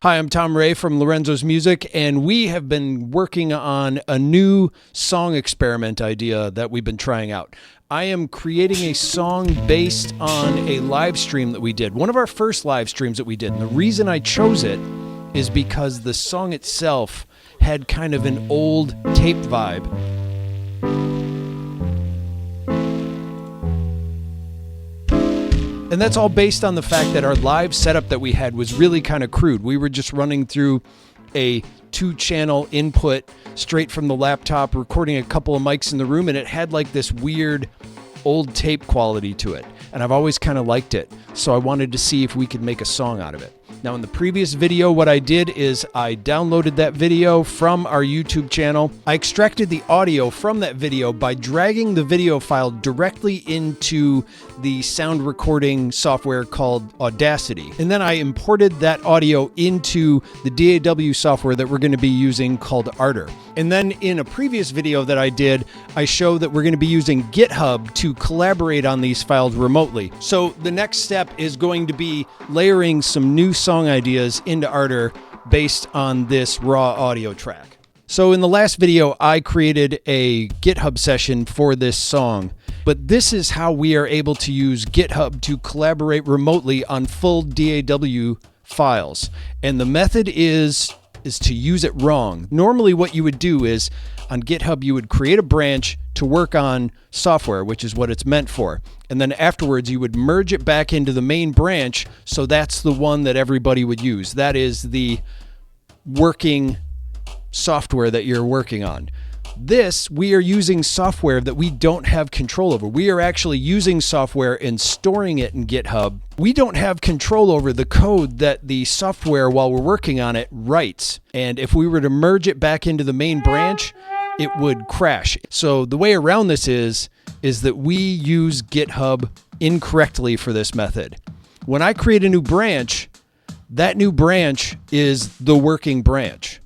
Hi, I'm Tom Ray from Lorenzo's Music, and we have been working on a new song experiment idea that we've been trying out. I am creating a song based on a live stream that we did, one of our first live streams that we did. And the reason I chose it is because the song itself had kind of an old tape vibe. And that's all based on the fact that our live setup that we had was really kind of crude. We were just running through a 2-channel input straight from the laptop, recording a couple of mics in the room, and it had like this weird old tape quality to it. And I've always kind of liked it, so I wanted to see if we could make a song out of it. Now, in the previous video, what I did is I downloaded that video from our YouTube channel. I extracted the audio from that video by dragging the video file directly into the sound recording software called Audacity. And then I imported that audio into the DAW software that we're going to be using called Ardour. And then in a previous video that I did, I showed that we're going to be using GitHub to collaborate on these files remotely. So the next step is going to be layering some new song ideas into Ardour based on this raw audio track. So in the last video, I created a GitHub session for this song, but this is how we are able to use GitHub to collaborate remotely on full DAW files. And the method is to use it wrong. Normally what you would do is on GitHub, you would create a branch to work on software, which is what it's meant for. And then afterwards, you would merge it back into the main branch. So that's the one that everybody would use. That is the working software that you're working on. This, we are using software that we don't have control over. We are actually using software and storing it in GitHub. We don't have control over the code that the software, while we're working on it, writes. And if we were to merge it back into the main branch, it would crash. So the way around this is that we use GitHub incorrectly for this method. When I create a new branch, that new branch is the working branch.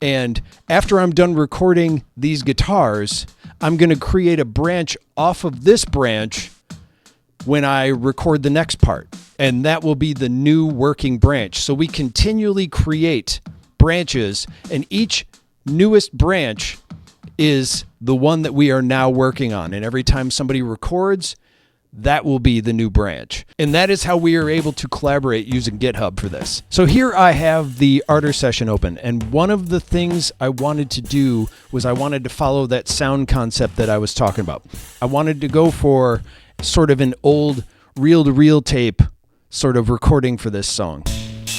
And after I'm done recording these guitars, I'm going to create a branch off of this branch when I record the next part. And that will be the new working branch. So we continually create branches, and each newest branch is the one that we are now working on. And every time somebody records, that will be the new branch. And that is how we are able to collaborate using GitHub for this. So here I have the Ardour session open. And one of the things I wanted to do was I wanted to follow that sound concept that I was talking about. I wanted to go for sort of an old reel-to-reel tape sort of recording for this song.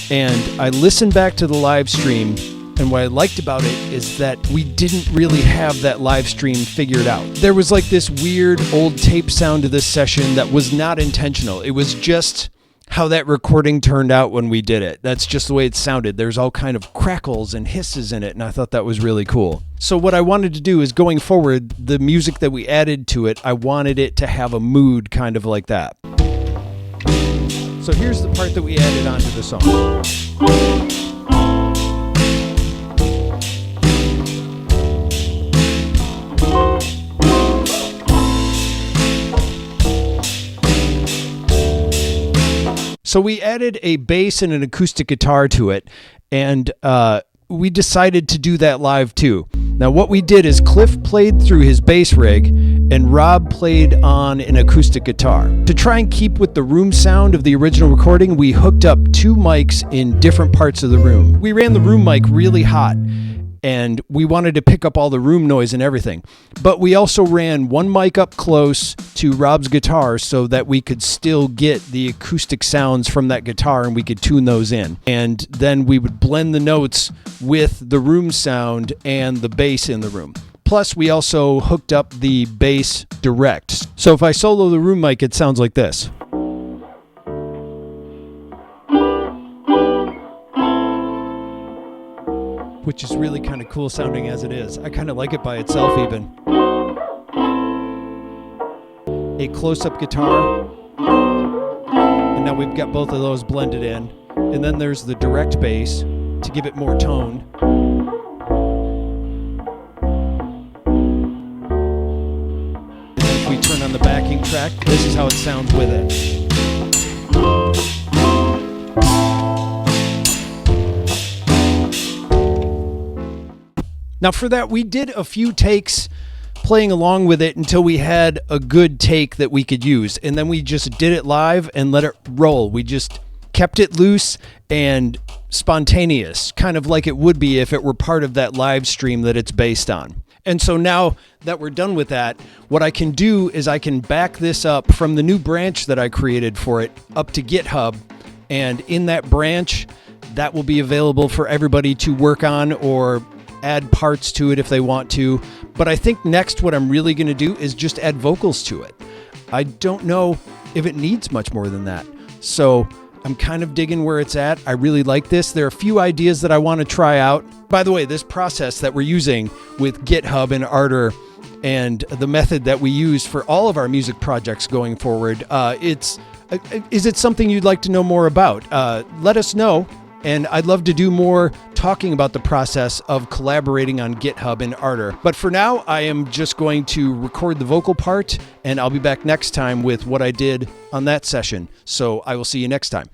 And I listened back to the live stream, and what I liked about it is that we didn't really have that live stream figured out. There was like this weird old tape sound to this session that was not intentional. It was just how that recording turned out when we did it. That's just the way it sounded. There's all kind of crackles and hisses in it, and I thought that was really cool. So what I wanted to do is, going forward, the music that we added to it, I wanted it to have a mood kind of like that. So here's the part that we added onto the song. So we added a bass and an acoustic guitar to it, and we decided to do that live too. Now what we did is Cliff played through his bass rig, and Rob played on an acoustic guitar. To try and keep with the room sound of the original recording, we hooked up 2 mics in different parts of the room. We ran the room mic really hot, and we wanted to pick up all the room noise and everything. But we also ran one mic up close to Rob's guitar so that we could still get the acoustic sounds from that guitar, and we could tune those in. And then we would blend the notes with the room sound and the bass in the room. Plus, we also hooked up the bass direct. So if I solo the room mic, it sounds like this. Which is really kind of cool sounding as it is. I kind of like it by itself even. A close-up guitar. And now we've got both of those blended in. And then there's the direct bass to give it more tone. And then if we turn on the backing track, this is how it sounds with it. Now for that, we did a few takes playing along with it until we had a good take that we could use. And then we just did it live and let it roll. We just kept it loose and spontaneous, kind of like it would be if it were part of that live stream that it's based on. And so now that we're done with that, what I can do is I can back this up from the new branch that I created for it up to GitHub. And in that branch, that will be available for everybody to work on or add parts to it if they want to. But I think next what I'm really going to do is just add vocals to it. I don't know if it needs much more than that. So I'm kind of digging where it's at. I really like this. There are a few ideas that I want to try out. By the way, this process that we're using with GitHub and Ardour and the method that we use for all of our music projects going forward, is it something you'd like to know more about? Let us know. And I'd love to do more talking about the process of collaborating on GitHub and Ardour. But for now, I am just going to record the vocal part, and I'll be back next time with what I did on that session. So I will see you next time.